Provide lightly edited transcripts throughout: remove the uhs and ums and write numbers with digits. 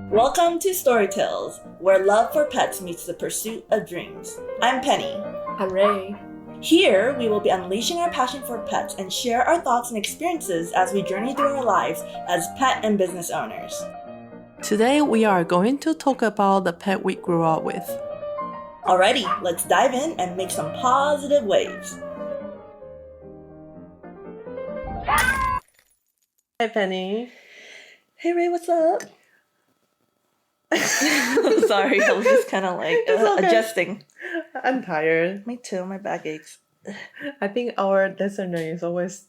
Welcome to Storytales, where love for pets meets the pursuit of dreams. I'm Penny. I'm Rae. Here, we will be unleashing our passion for pets and share our thoughts and experiences as we journey through our lives as pet and business owners. Today, we are going to talk about the pet we grew up with. Alrighty, let's dive in and make some positive waves. Hey, Penny. Hey, Rae, what's up? Sorry, I was just kind of like okay. Adjusting. I'm tired. Me too, my back aches. I think our listener is always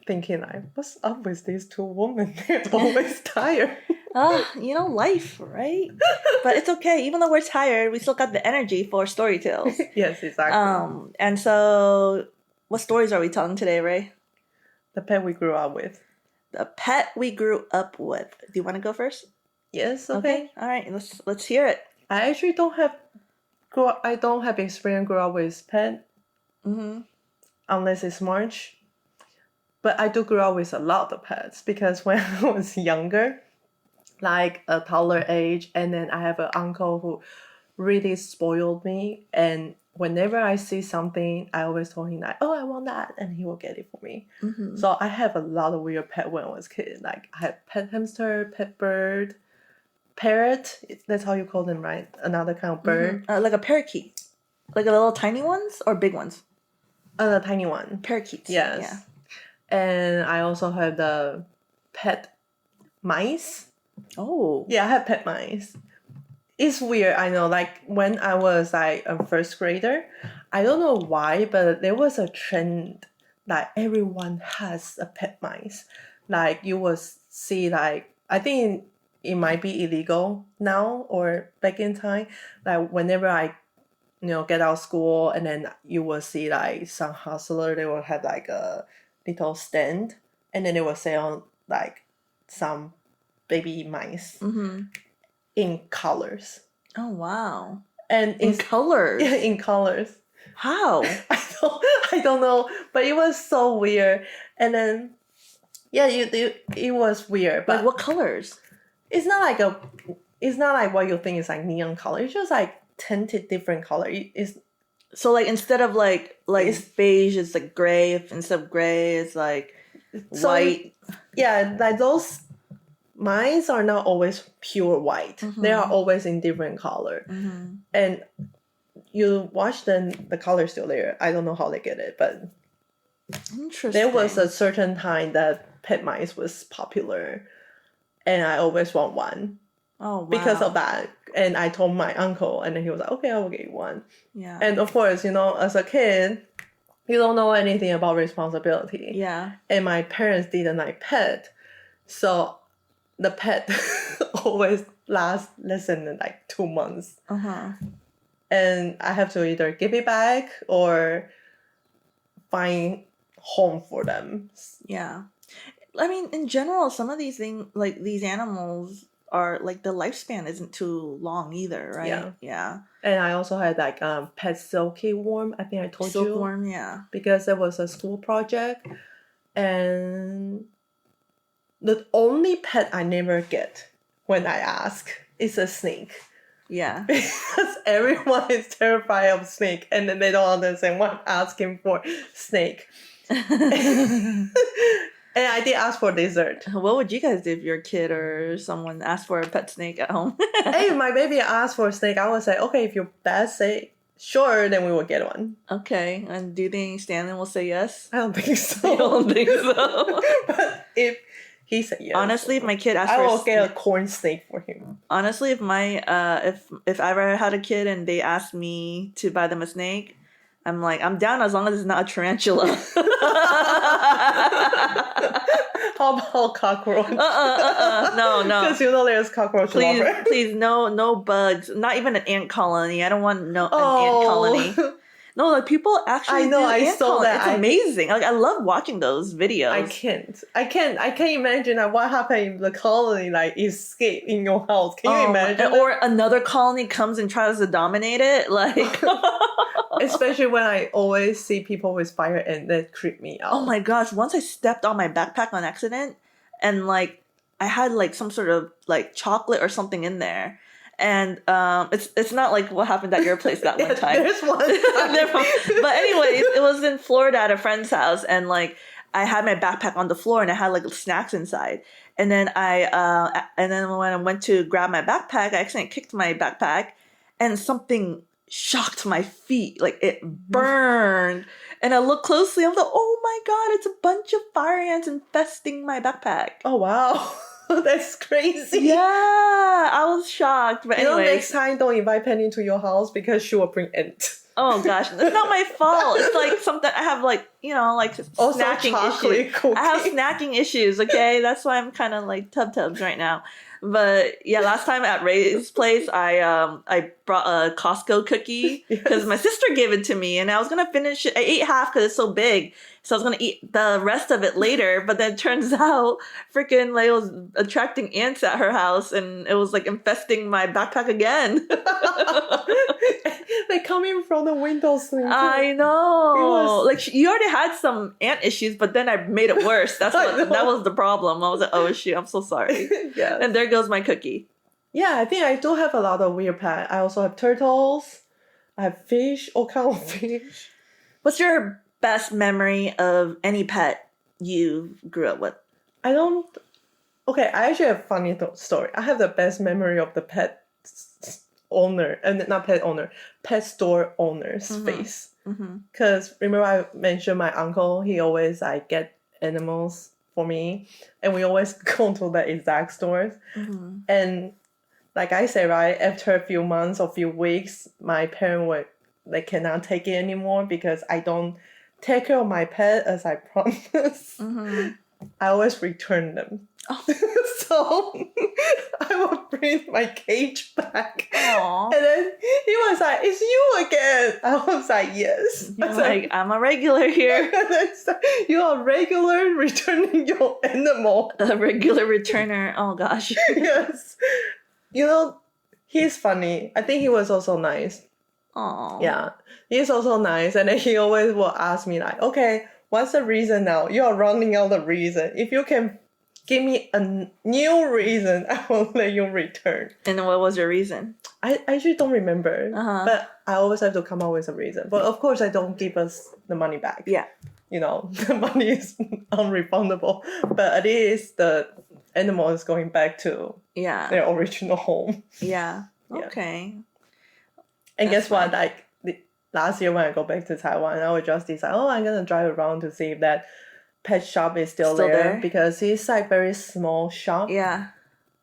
thinking like, what's up with these two women? They're always tired. Life, right? But it's okay. Even though we're tired, we still got the energy for Storytales. Yes, exactly. And so, what stories are we telling today, Rae? The pet we grew up with. The pet we grew up with. Do you want to go first? Yes, okay. All right, let's hear it. I actually don't have experience grow up with pet. Mm-hmm. Unless it's March. But I do grow up with a lot of pets because when I was younger, like a toddler age, and then I have an uncle who really spoiled me, and whenever I see something, I always told him like, oh, I want that, and he will get it for me. Mm-hmm. So I have a lot of weird pet when I was a kid. Like I had pet hamster, pet bird, parrot, that's how you call them, right? Another kind of bird. Mm-hmm. Like a parakeet. Like the little tiny ones or big ones? The tiny one. Parakeets. Yes. Yeah. And I also have the pet mice. Oh. Yeah, I have pet mice. It's weird, I know. Like when I was like a first grader, I don't know why, but there was a trend that everyone has a pet mice. Like you will see like, I think it might be illegal now or back in time. Like whenever I, get out of school, and then you will see like some hustler, they will have like a little stand, and then they will sell like some baby mice in colors. Oh wow! And in colors. Yeah, in colors. How? I don't know, but it was so weird. And then it was weird. But like what colors? It's not like what you think is like neon color. It's just like tinted different color. It's so like instead of like it's beige, it's like gray. Instead of gray, it's like white. Yeah, like those mice are not always pure white. Mm-hmm. They are always in different color. Mm-hmm. And you watch them, the color is still there. I don't know how they get it, but interesting. There was a certain time that pet mice was popular. And I always want one. Oh, wow. Because of that. And I told my uncle, and then he was like, okay, I will get you one. Yeah. And of course, as a kid, you don't know anything about responsibility. Yeah. And my parents didn't like pet. So the pet always lasts less than like 2 months. Uh-huh. And I have to either give it back or find home for them. Yeah. I mean, in general, some of these things, like these animals, are like the lifespan isn't too long either, right? Yeah. And I also had like pet silky worm. I think I told you. Silkworm, yeah. Because it was a school project, and the only pet I never get when I ask is a snake. Yeah. Because everyone is terrified of snake, and then they don't understand what I'm asking for. Snake. And I did ask for dessert. What would you guys do if your kid or someone asked for a pet snake at home? Hey, my baby asked for a snake. I would say, okay, if your dad say sure, then we will get one. Okay. And do you think Stanley will say yes? I don't think so. You don't think so? But if he said yes. Honestly, if my kid asked I will get a corn snake for him. Honestly, if my if I ever had a kid and they asked me to buy them a snake, I'm like, I'm down as long as it's not a tarantula. How about cockroach? No. Because there's cockroach lover. Please, no bugs. Not even an ant colony. I don't want an ant colony. No, like people actually. I know. I saw that. It's amazing. Like I love watching those videos. I can't imagine that what happened if the colony escape in your house. Can you imagine? Or another colony comes and tries to dominate it, like. Especially when I always see people with fire ant, that creep me out. Oh my gosh! Once I stepped on my backpack on accident, and I had like some sort of like chocolate or something in there. And it's not like what happened at your place that one time. There's one time. But anyways, it was in Florida at a friend's house, and like I had my backpack on the floor, and I had like snacks inside. And then and then when I went to grab my backpack, I accidentally kicked my backpack, and something shocked my feet. Like it burned. And I looked closely. I was like, oh my God, it's a bunch of fire ants infesting my backpack. Oh, wow. That's crazy. Yeah, I was shocked. But anyway, next time don't invite Penny to your house because she will bring ants. Oh gosh, it's not my fault. It's like something I have, like, you know, like also snacking issues. Cookie. I have snacking issues. Okay, that's why I'm kind of like tubs right now. But yeah, last time at Rae's place, I brought a Costco cookie because my sister gave it to me, and I was gonna finish it. I ate half because it's so big, so I was gonna eat the rest of it later. But then it turns out, freaking Leia was attracting ants at her house, and it was like infesting my backpack again. They come in from the windows. I know. Like you already had some ant issues, but then I made it worse. That was the problem. I was like, oh shoot, I'm so sorry. Yeah. And there goes my cookie. Yeah, I think I do have a lot of weird pets. I also have turtles. I have fish, all kind of fish. What's your best memory of any pet you grew up with? Okay, I actually have a funny story. I have the best memory of the pet owner, and not pet owner, pet store owner's face. Because remember I mentioned my uncle, he always like get animals for me, and we always go to the exact stores. And like I say, right, after a few months or few weeks, my parents they cannot take it anymore because I don't take care of my pet as I promised. I always return them. So I will bring my cage back. Aww. And then he was like, it's you again. I was like, yes. You're like, I'm a regular here. You're a regular returning your animal. A regular returner. Oh gosh. Yes. You know, he's funny. I think he was also nice. Aww. Yeah. He's also nice. And then he always will ask me like, okay, what's the reason now? You are running out of reason. If you can give me a new reason, I will let you return. And what was your reason? I actually don't remember. But I always have to come up with a reason. But of course, I don't give us the money back. Yeah. You know, the money is unrefundable. But at least the animal is going back to their original home. Yeah. Okay. And guess what? Like last year when I go back to Taiwan, I would just decide, I'm going to drive around to see if that pet shop is still there, because it's like very small shop. Yeah.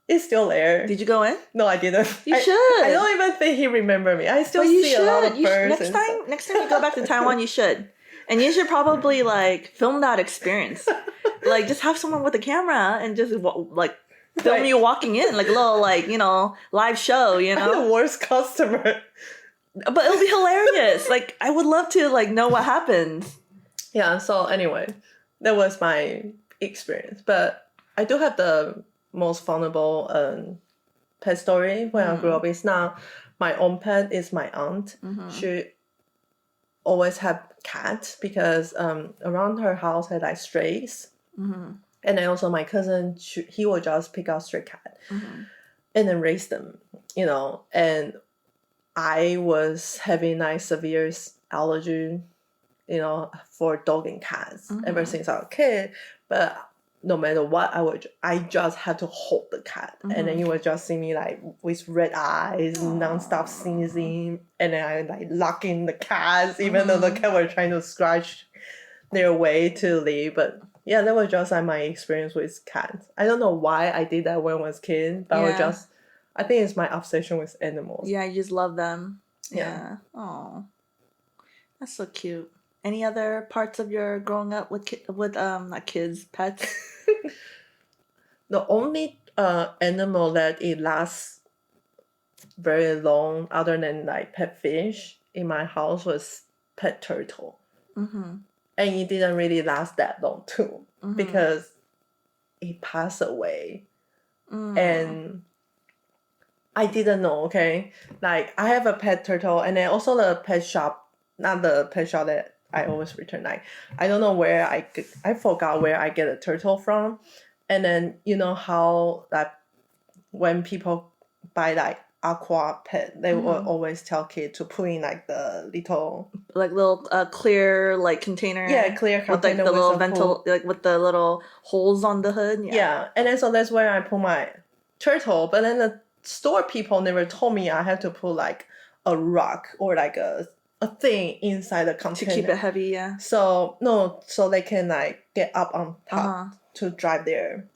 It's still there. Did you go in? No, I didn't. You should. I don't even think he remembered me. I still see a lot of birds. Next time you go back to Taiwan, you should. And you should probably like film that experience. Like just have someone with a camera and just like film you walking in, like a little like, you know, live show, you know. I'm the worst customer. But it'll be hilarious. Like I would love to like know what happens. Yeah, so anyway, that was my experience. But I do have the most vulnerable pet story when I grew up. It's not my own pet, it's my aunt. She always had cats because around her house had like strays. And then also my cousin, he would just pick out stray cat and then raise them, you know. And I was having like severe allergy, you know, for dog and cats ever since I was a kid. But no matter what, I just had to hold the cat. And then you would just see me like with red eyes, non-stop sneezing. And then I like locking the cats, even though the cat were trying to scratch their way to leave. But yeah, that was just like my experience with cats. I don't know why I did that when I was a kid, but I think it's my obsession with animals. Yeah, you just love them. Yeah. Oh, that's so cute. Any other parts of your growing up with not kids, pets? The only animal that it lasts very long, other than like pet fish, in my house was pet turtle. And it didn't really last that long too, because it passed away. And I didn't know, okay? Like, I have a pet turtle, and then also the pet shop, not the pet shop that I always return. Like, I don't know where I forgot where I get a turtle from, And then you know how that when people buy like aqua pet, they will always tell kids to put in like the little clear like container. Clear container with like the little ventil, like with the little holes on the hood. Yeah, and then so that's where I put my turtle. But then the store people never told me I had to put like a rock or like a thing inside the container to keep it heavy. Yeah. So so they can like get up on top to drive their.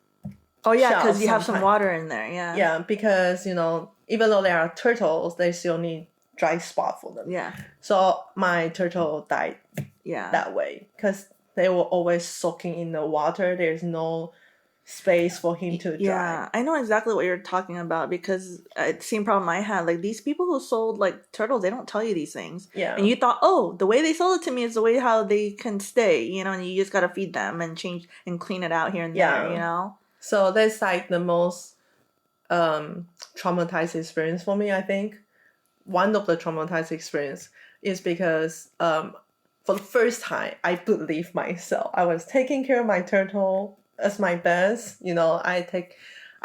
Oh yeah, because you have some water in there. Yeah. Yeah, because you know even though they are turtles, they still need dry spot for them. Yeah. So my turtle died. Yeah. That way, because they were always soaking in the water. There's no space for him to dry. Yeah, I know exactly what you're talking about because it's the same problem I had. Like these people who sold like turtles, they don't tell you these things. Yeah. And you thought, oh, the way they sold it to me is the way how they can stay, you know, and you just gotta feed them and change and clean it out here and there, you know? So that's like the most traumatized experience for me, I think. One of the traumatized experience is because for the first time I believed myself. I was taking care of my turtle as my best. You know, I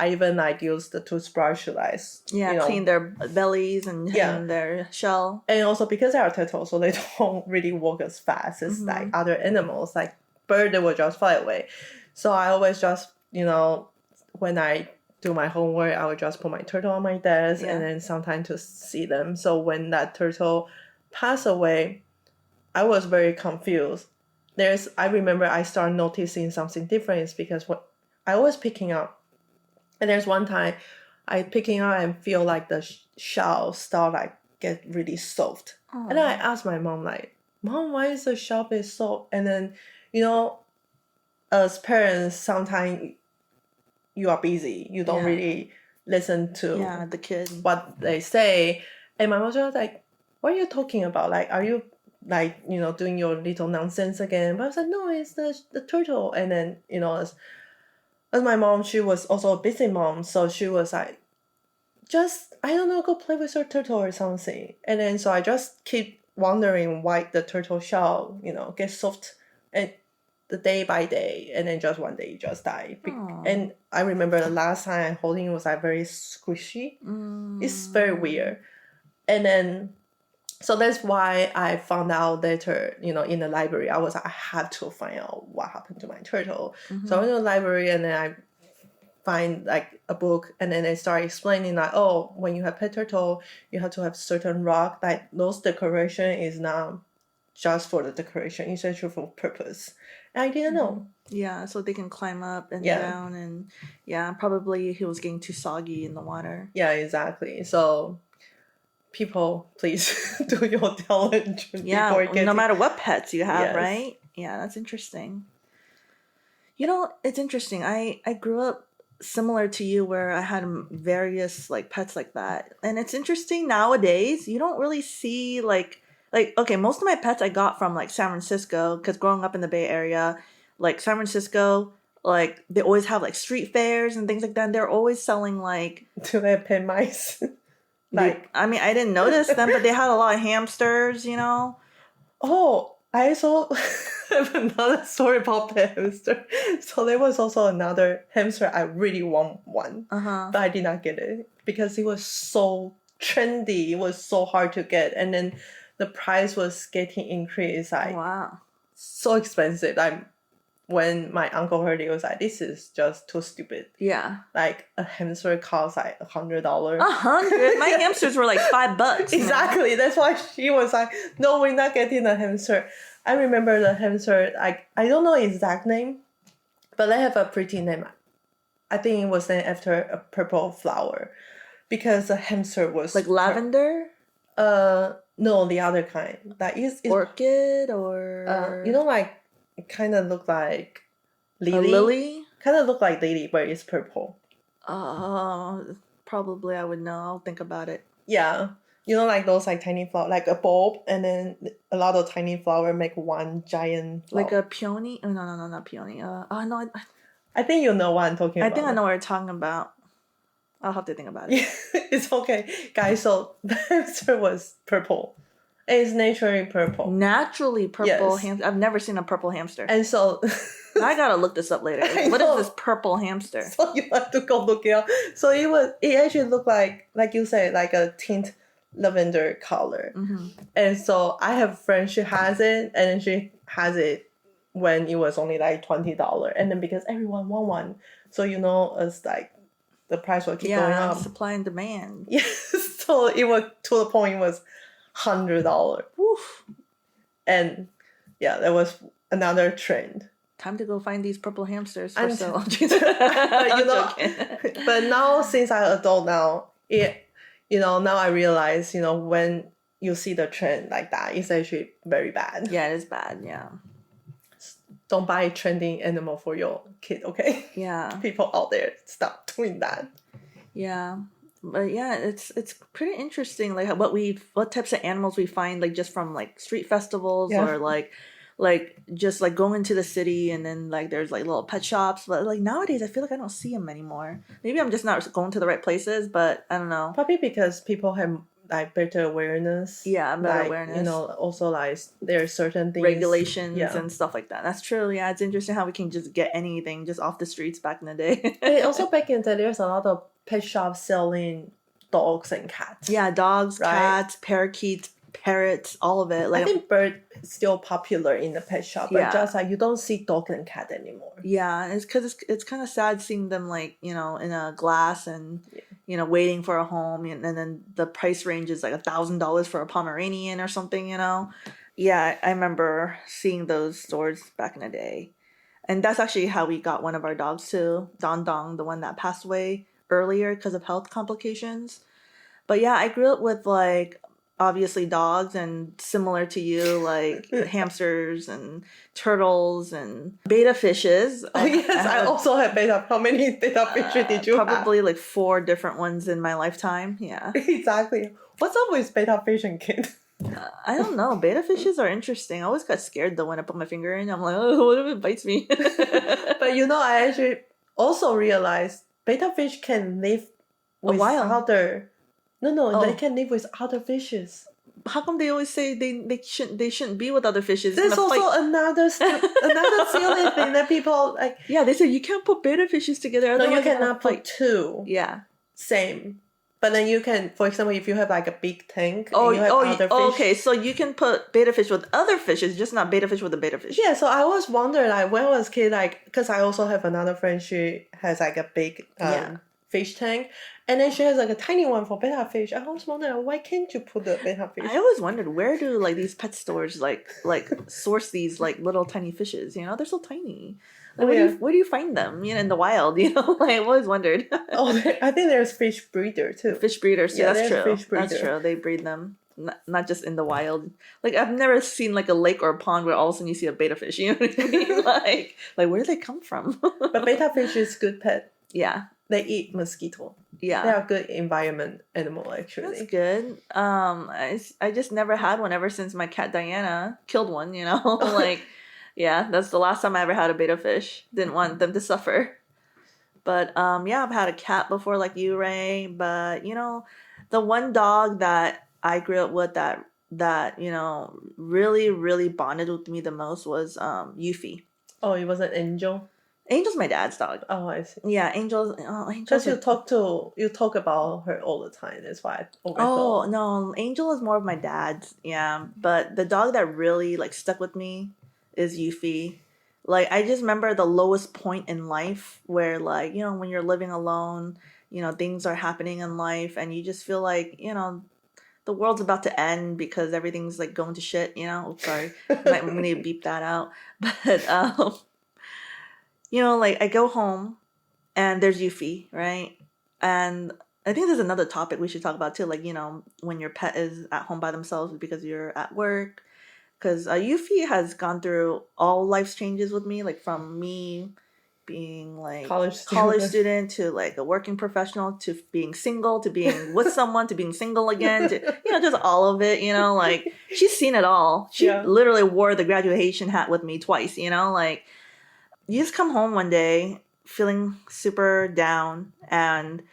even like use the toothbrush to like clean their bellies and their shell. And also because they are turtles, so they don't really walk as fast as like other animals. Like bird, they will just fly away. So I always just, you know, when I do my homework, I would just put my turtle on my desk and then sometimes to see them. So when that turtle passed away, I was very confused. I remember I started noticing something different is because what I was picking up, and there's one time I picking up and feel like the shell start like get really soft. And then I asked my mom like, Mom, why is the shell bit soft? And then, you know, as parents, sometimes you are busy. You don't really listen to the kid what they say. And my mom was like, what are you talking about? Like, are you like, you know, doing your little nonsense again? But I was like, no, it's the turtle. And then, you know, as my mom, she was also a busy mom. So she was like, just, I don't know, go play with your turtle or something. And then so I just keep wondering why the turtle shell, you know, gets soft and the day by day, and then just one day it just died. And I remember the last time I holding it was like very squishy. It's very weird. And then so that's why I found out later, you know, in the library, I had to find out what happened to my turtle. So I went to the library and then I find like a book, and then they start explaining like, oh, when you have pet turtle, you have to have certain rock, like those decoration is not just for the decoration, it's actually for purpose. And I didn't know. Yeah, so they can climb up and down, and probably he was getting too soggy in the water. Yeah, exactly. So people, please do your diligence before getting... no matter what pets you have, right? Yeah, that's interesting. You know, it's interesting. I grew up similar to you where I had various like pets like that. And it's interesting nowadays, you don't really see like okay, most of my pets I got from like San Francisco, because growing up in the Bay Area, like San Francisco, like they always have like street fairs and things like that. And they're always selling like... Do they have pet mice? Like, I mean, I didn't notice them, but they had a lot of hamsters, you know. Oh, I also have another story about pet hamster. So there was also another hamster I really want one, but I did not get it because it was so trendy. It was so hard to get, and then the price was getting increased. Like, wow, so expensive. Like when my uncle heard it, was like, this is just too stupid. Yeah. Like a hamster costs like $100. $100? My hamsters were like $5. Exactly. Man. That's why she was like, no, we're not getting a hamster. I remember the hamster, like, I don't know exact name, but they have a pretty name. I think it was named after a purple flower because the hamster was... Like lavender? No, the other kind. That is orchid or... you know, like, it kind of look like lily. A lily? Kind of look like lily, but it's purple. Probably I would know. I'll think about it. Yeah. You know, like those like tiny flower, like a bulb, and then a lot of tiny flower make one giant flower. Like a peony? Oh, no, not peony. No. I think you know what I'm talking about. I think I know what you're talking about. I'll have to think about it. Yeah, it's okay. Guys, so the hamster was purple. It's naturally purple. Naturally purple Yes. hamster. I've never seen a purple hamster. And so I gotta look this up later. I What is know. this purple hamster? So you have to go look it up. So it actually looked like you said, like a tint lavender color. Mm-hmm. And so I have a friend, she has it, and then she has it when it was only like $20. And then because everyone want one, so it's like the price will keep going up. Supply and demand. Yes. So it was to the point it was $100. Woof. And yeah, that was another trend. Time to go find these purple hamsters for And- sale. But now since I'm an adult now, now I realize, when you see the trend like that, it's actually very bad. Yeah, it is bad. Yeah. Don't buy a trending animal for your kid, okay? Yeah. People out there, stop doing that. Yeah. But yeah, it's pretty interesting, like what types of animals we find, like just from like street festivals or like just like going to the city, and then like there's like little pet shops. But like nowadays I feel like I don't see them anymore. Maybe I'm just not going to the right places, but I don't know. Probably because people have like better awareness. Yeah, better like, awareness. Also like there are certain things, regulations and stuff like that. That's true. Yeah, it's interesting how we can just get anything just off the streets back in the day. And also back in the day, there's a lot of pet shops selling dogs and cats. Yeah, dogs, cats, parakeets, parrots, all of it. Like, I think bird is still popular in the pet shop, but just like you don't see dog and cat anymore. Yeah, it's because it's kind of sad seeing them like in a glass and waiting for a home, and then the price range is like $1,000 for a Pomeranian or something. Yeah, I remember seeing those stores back in the day, and that's actually how we got one of our dogs too, Don Dong, the one that passed away earlier because of health complications. But yeah, I grew up with like obviously dogs, and similar to you, like hamsters and turtles and betta fishes. Oh yes, I also have betta. How many betta fishes did you probably have? like 4 different ones in my lifetime. Yeah. Exactly. What's up with betta fish and kid? I don't know. Betta fishes are interesting. I always got scared though when I put my finger in. I'm like, oh, what if it bites me? But I actually also realized betta fish can live with other. No, they can live with other fishes. How come they always say they shouldn't be with other fishes? There's also another silly thing that people like. Yeah, they say you can't put betta fishes together. No, you cannot put two. Yeah. Same. But then you can, for example, if you have like a big tank, and you have other fish. Okay, so you can put betta fish with other fishes, just not betta fish with a betta fish. Yeah, so I was wondering, like, when I was a kid, like, because I also have another friend, she has like a big fish tank, and then she has like a tiny one for betta fish. I was wondering, why can't you put the betta fish? I always wondered, where do like these pet stores like source these like little tiny fishes? They're so tiny. Like, where do you find them? In the wild. Like, I've always wondered. I think there's fish breeder too. Fish breeders, yeah, that's true. Fish breeder. That's true. They breed them, not just in the wild. Like, I've never seen like a lake or a pond where all of a sudden you see a betta fish. You know what I mean? like where do they come from? But betta fish is good pet. Yeah. They eat mosquito. Yeah. They are good environment animal, actually. That's good. I just never had one ever since my cat Diana killed one, like, yeah, that's the last time I ever had a betta fish. Didn't want them to suffer. But yeah, I've had a cat before like you, Rae. But the one dog that I grew up with that really, really bonded with me the most was Yuffie. Oh, it was an Angel? Angel's my dad's dog. Oh, I see. Yeah, Angel's. Because you talk about her all the time. That's why. Oh no, Angel is more of my dad's. Yeah, but the dog that really like stuck with me is Yuffie. Like, I just remember the lowest point in life where, like, when you're living alone, things are happening in life, and you just feel like the world's about to end because everything's like going to shit. Oops, sorry, I'm gonna beep that out. But like, I go home and there's Yuffie, right? And I think there's another topic we should talk about too, like, when your pet is at home by themselves because you're at work. Because Yuffie has gone through all life's changes with me, like from me being like college student to like a working professional to being single to being with someone to being single again to just all of it. Like, she's seen it all. She literally wore the graduation hat with me twice. Like, you just come home one day feeling super down, and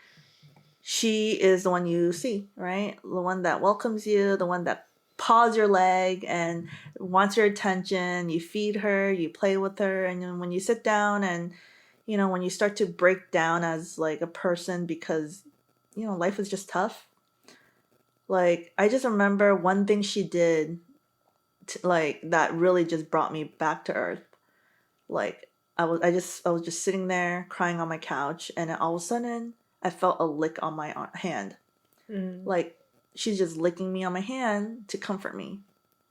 she is the one you see, right? The one that welcomes you, the one that paws your leg and wants your attention. You feed her, you play with her, and then when you sit down and when you start to break down as like a person because life is just tough. Like I just remember one thing she did like that really just brought me back to earth. Like I was just sitting there crying on my couch, and all of a sudden I felt a lick on my hand. Like she's just licking me on my hand to comfort me.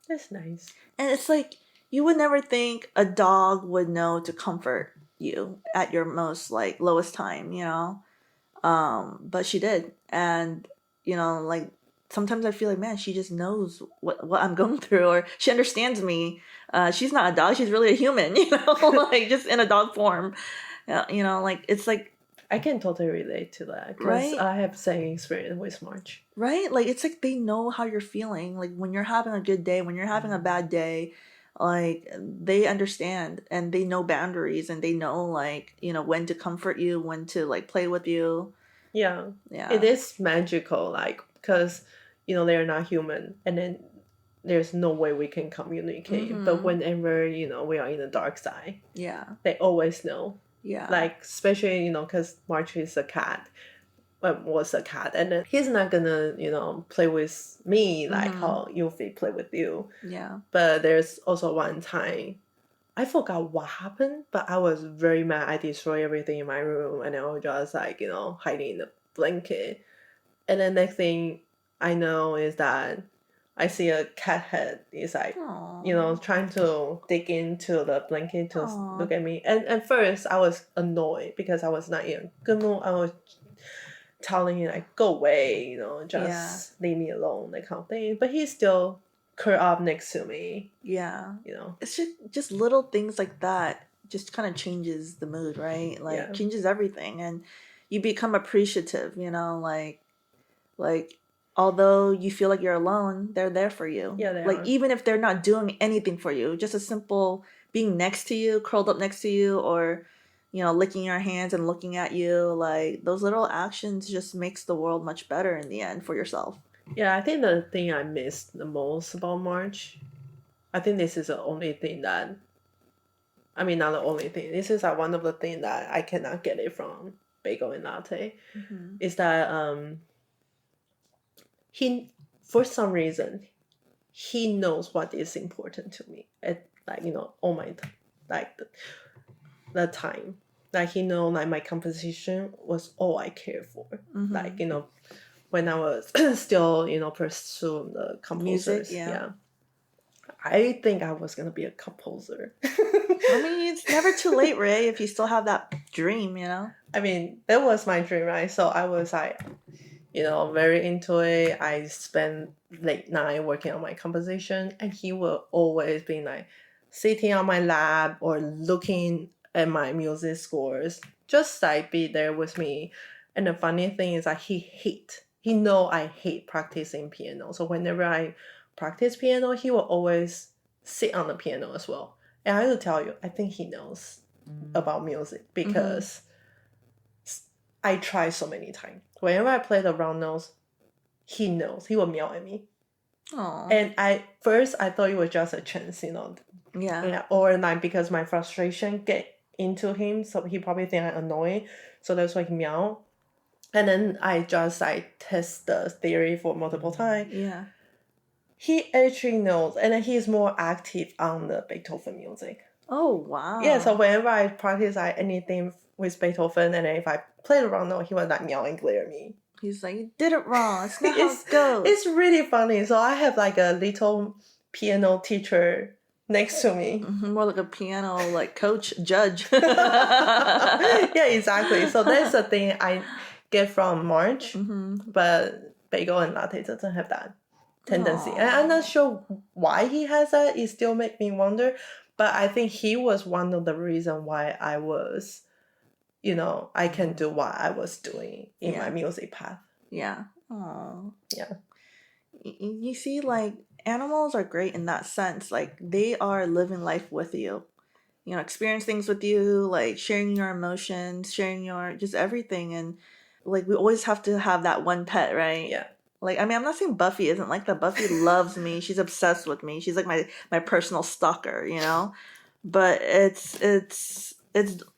That's nice. And it's like you would never think a dog would know to comfort you at your most like lowest time, but she did. And like sometimes I feel like, man, she just knows what I'm going through, or she understands me. She's not a dog, she's really a human, like just in a dog form. Like it's like I can totally relate to that because right? I have same experience with March. Right? Like it's like they know how you're feeling. Like when you're having a good day, when you're having a bad day, like they understand and they know boundaries and they know like, when to comfort you, when to like play with you. Yeah. Yeah. It is magical, like because they're not human, and then there's no way we can communicate. But whenever we are in the dark side, yeah, they always know. Yeah. Like especially because March is a cat. Was a cat, and then he's not gonna play with me like how Yuffie play with you. Yeah. But there's also one time I forgot what happened, but I was very mad. I destroyed everything in my room, and I was just like hiding in the blanket. And the next thing I know is that I see a cat head is like Aww. trying to dig into the blanket to Aww. look at me. And at first I was annoyed because I was not in a good mood. I was telling him like go away, just leave me alone, that kind of thing. But he's still curled up next to me. Yeah. It's just little things like that just kind of changes the mood, right? Like changes everything, and you become appreciative, like although you feel like you're alone, they're there for you. Yeah, they like are. Even if they're not doing anything for you, just a simple being next to you, curled up next to you, or licking your hands and looking at you, like those little actions just makes the world much better in the end for yourself. Yeah, I think the thing I missed the most about March, I think this is the only thing that, I mean, not the only thing, this is one of the things that I cannot get it from Bagel and Latte, is that he, for some reason, he knows what is important to me at all my the time. Like he know like my composition was all I care for. Like when I was still pursuing the composers. Music, yeah. I think I was gonna be a composer. I mean, it's never too late, Rae, if you still have that dream, I mean, that was my dream, right? So I was like, very into it. I spent late night working on my composition, and he will always be like sitting on my lap or looking at my music scores, just like be there with me. And the funny thing is that he know I hate practicing piano. So whenever I practice piano, he will always sit on the piano as well. And I will tell you, I think he knows about music because I try so many times. Whenever I play the round notes, he knows. He will meow at me. Aww. And I thought it was just a chance, Yeah. Or like because my frustration get into him, so he probably think I'm annoying, so that's why he meow. And then I just test the theory for multiple times. Yeah. He actually knows, and then he's more active on the Beethoven music. Oh wow. Yeah, so whenever I practice anything with Beethoven, and then if I play the wrong note, he will meow and glare at me. He's like, you did it wrong. It's not how it goes. It's really funny. So I have a little piano teacher next to me. More like a piano coach, judge. Yeah, exactly. So that's the thing I get from March, but Bagel and Latte doesn't have that tendency. And I'm not sure why he has that. It still makes me wonder. But I think he was one of the reasons why I was, I can do what I was doing in my music path. Yeah. Aww. Yeah. You see, animals are great in that sense. They are living life with you. Experience things with you, sharing your emotions, sharing your just everything. And we always have to have that one pet, right? Yeah. Like, I mean, I'm not saying Buffy isn't like that. Buffy loves me. She's obsessed with me. She's like my personal stalker, you know? But it's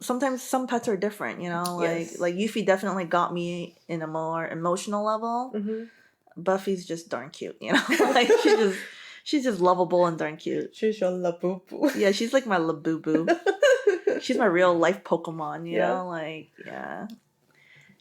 sometimes some pets are different, you know? Yes. Like Yuffie definitely got me in a more emotional level. Mm-hmm. Buffy's just darn cute, you know? Like she's just lovable and darn cute. She's your Labubu. Yeah, she's like my Labubu. She's my real life Pokemon, you know? Like, yeah.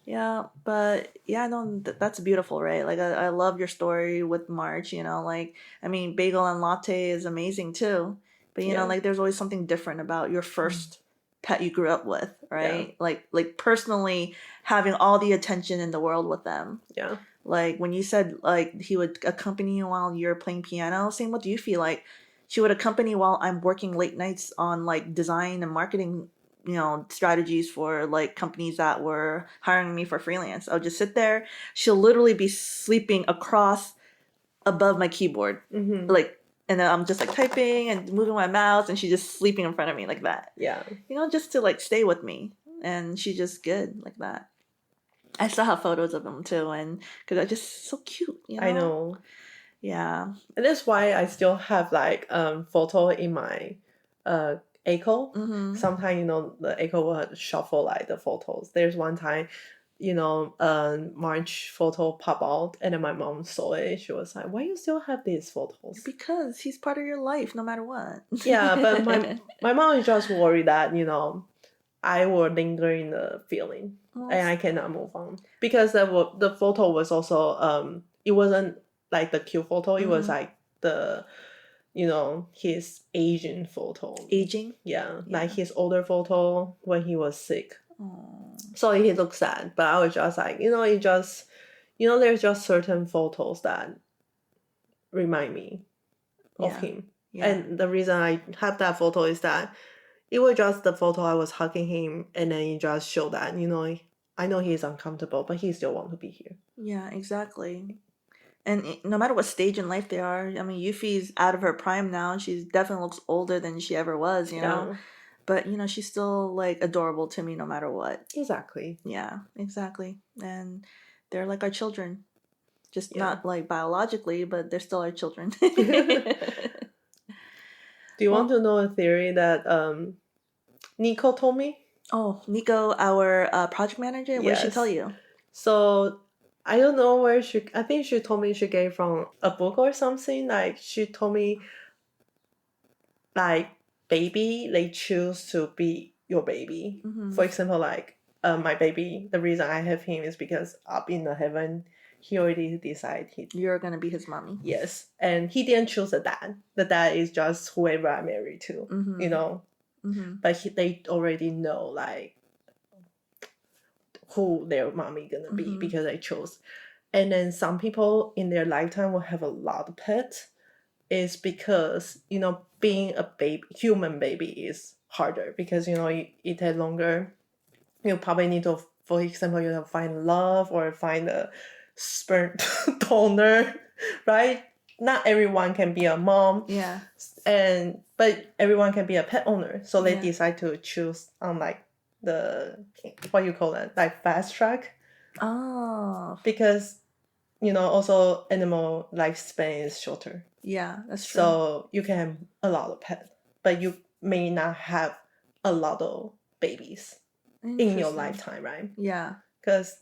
Yeah, but yeah, no, that's beautiful, right? Like, I love your story with March, you know, like, I mean, Bagel and Latte is amazing too. But, you know, like, there's always something different about your first pet you grew up with, right? Like personally having all the attention in the world with them. Yeah. Like, when you said, like, he would accompany you while you're playing piano, same what do you feel like? She would accompany while I'm working late nights on, like, design and marketing, you know, strategies for like companies that were hiring me for freelance. I'll just sit there. She'll literally be sleeping across above my keyboard. Mm-hmm. Like, and then I'm just like typing and moving my mouse and she's just sleeping in front of me like that. Yeah. You know, just to like stay with me. And she's just good like that. I still have photos of them too, and because they're just so cute, you know? I know. Yeah. And that's why I still have like photo in my Echo. Mm-hmm. Sometimes, you know, the Echo will shuffle like the photos. There's one time, you know, March photo pop out and then my mom saw it. She was like, why you still have these photos? Because he's part of your life no matter what. Yeah, but my mom is just worried that, you know, I will linger in the feeling and I cannot move on. Because the photo was also, it wasn't like the cute photo, it was like the, you know, his Asian photo. Aging? Yeah, like his older photo when he was sick. Aww. So he looks sad, but I was just like, you know, it just, you know, there's just certain photos that remind me of him. Yeah. And the reason I have that photo is that it was just the photo I was hugging him, and then it just showed that, you know, I know he's uncomfortable, but he still wants to be here. Yeah, exactly. And no matter what stage in life they are, I mean, Yuffie's out of her prime now. She definitely looks older than she ever was, you know? But, you know, she's still, like, adorable to me no matter what. Exactly. Yeah, exactly. And they're like our children. Just not, like, biologically, but they're still our children. Do you want to know a theory that Nico told me? Oh, Nico, our project manager? What did she tell you? So, I don't know where I think she told me she gave from a book or something. Like, she told me, like, baby, they choose to be your baby. Mm-hmm. For example, like, my baby, the reason I have him is because up in the heaven, he already decided you're gonna be his mommy. Yes. And he didn't choose a dad. The dad is just whoever I'm married to, you know? Mm-hmm. But they already know, like, who their mommy gonna be because they chose. And then some people in their lifetime will have a lot of pets. Is because, you know, being a baby, human baby is harder because, you know, it takes longer. You probably need to, for example, you know, find love or find a sperm donor, right? Not everyone can be a mom. Yeah. But everyone can be a pet owner. So they decide to choose on like the, what you call it, like fast track. Oh. Because, you know, also animal lifespan is shorter. Yeah, that's true. So you can have a lot of pets, but you may not have a lot of babies in your lifetime, right? Yeah. Because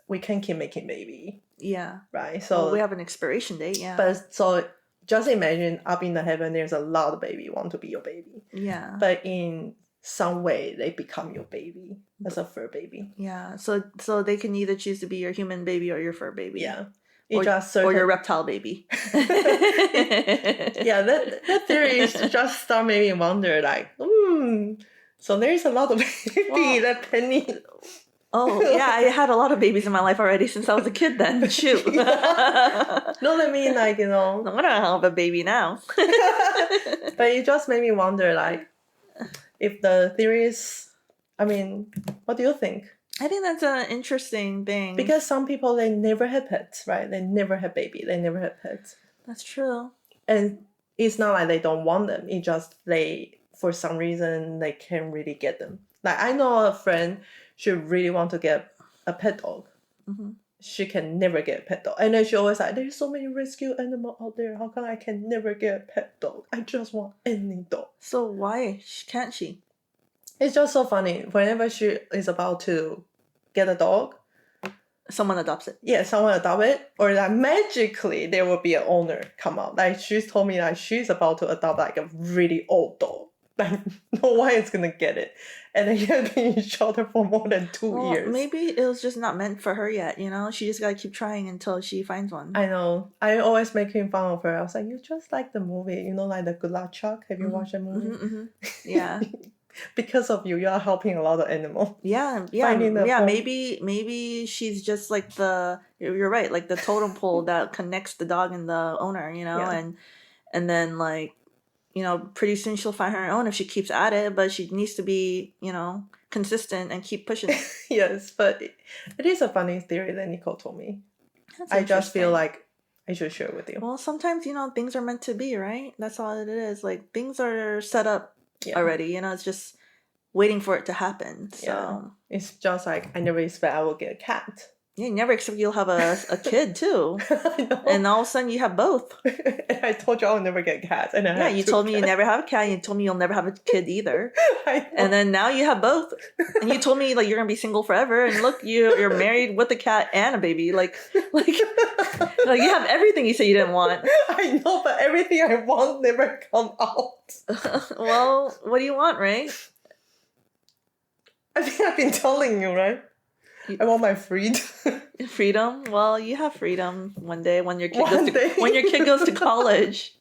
we can keep making baby. Yeah. Right. So we have an expiration date. Yeah. But so just imagine up in the heaven, there's a lot of baby want to be your baby. Yeah. But in some way, they become your baby as a fur baby. Yeah. So they can either choose to be your human baby or your fur baby. Yeah. Or your reptile baby. Yeah, that theory is just start making me wonder, like, so there's a lot of baby that Penny. Oh, yeah, I had a lot of babies in my life already since I was a kid then. Shoot. No, I mean, like, you know. I don't have a baby now. But it just made me wonder, like, if the theory is, I mean, what do you think? I think that's an interesting thing. Because some people, they never have pets, right? They never have baby. They never have pets. That's true. And it's not like they don't want them. It's just for some reason, they can't really get them. Like, I know a friend, she really want to get a pet dog. Mm-hmm. she can never get a pet dog. And then she always like, there's so many rescue animals out there. How come I can never get a pet dog? I just want any dog. So why can't she? It's just so funny. Whenever she is about to get a dog, someone adopts it. Yeah, someone adopt it, or like magically there will be an owner come out. Like she's told me like she's about to adopt like a really old dog. Like no one is gonna get it, and they have been in each other for more than 2 years. Maybe it was just not meant for her yet. You know, she just gotta keep trying until she finds one. I know. I always making fun of her. I was like, you just like the movie, you know, like the Good Luck Chuck. Have you watched the movie? Yeah. Because of you, you are helping a lot of animals. Yeah. Maybe she's just like you're right, like the totem pole that connects the dog and the owner. You know, and then like, you know, pretty soon she'll find her own if she keeps at it. But she needs to be, you know, consistent and keep pushing. Yes, but it is a funny theory that Nicole told me. I just feel like I should share it with you. Well, sometimes, you know, things are meant to be, right? That's all it is. Like things are set up already. You know, it's just waiting for it to happen. So it's just like I never expect I will get a cat. Yeah, you never expect you'll have a kid too. I know. And all of a sudden you have both. And I told you I'll never get cats. And you told me you never have a cat. And you told me you'll never have a kid either. And then now you have both. And you told me like you're gonna be single forever. And look, you're married with a cat and a baby. Like you have everything you said you didn't want. I know, but everything I want never come out. Well, what do you want, Rae? I think I've been telling you, right? I want my freedom. Freedom? Well, you have freedom one day when your kid goes to college.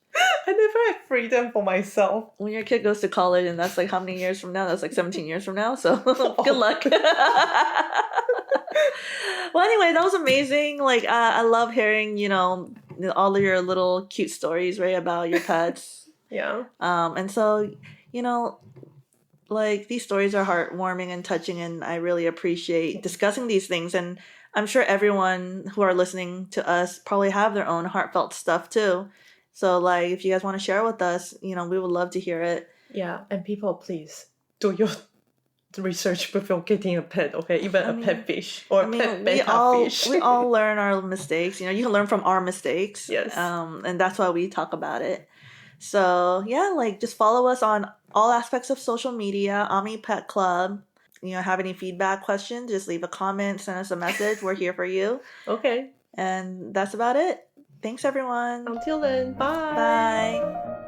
I never had freedom for myself. When your kid goes to college, and that's like how many years from now? That's like 17 years from now. So good luck. Well, anyway, that was amazing. Like I love hearing, you know, all of your little cute stories, Rae, about your pets. Yeah. And so, you know, like these stories are heartwarming and touching, and I really appreciate discussing these things. And I'm sure everyone who are listening to us probably have their own heartfelt stuff too. So like if you guys want to share with us, you know, we would love to hear it. Yeah, and people, please do your research before getting a pet, okay? Even a pet fish or pet betta fish. We all learn our mistakes. You know, you can learn from our mistakes. Yes. And that's why we talk about it. So yeah, like just follow us on all aspects of social media, Omni Pet Club. You know, have any feedback, questions, just leave a comment, send us a message. We're here for you. Okay. And that's about it. Thanks, everyone. Until then, bye. Bye.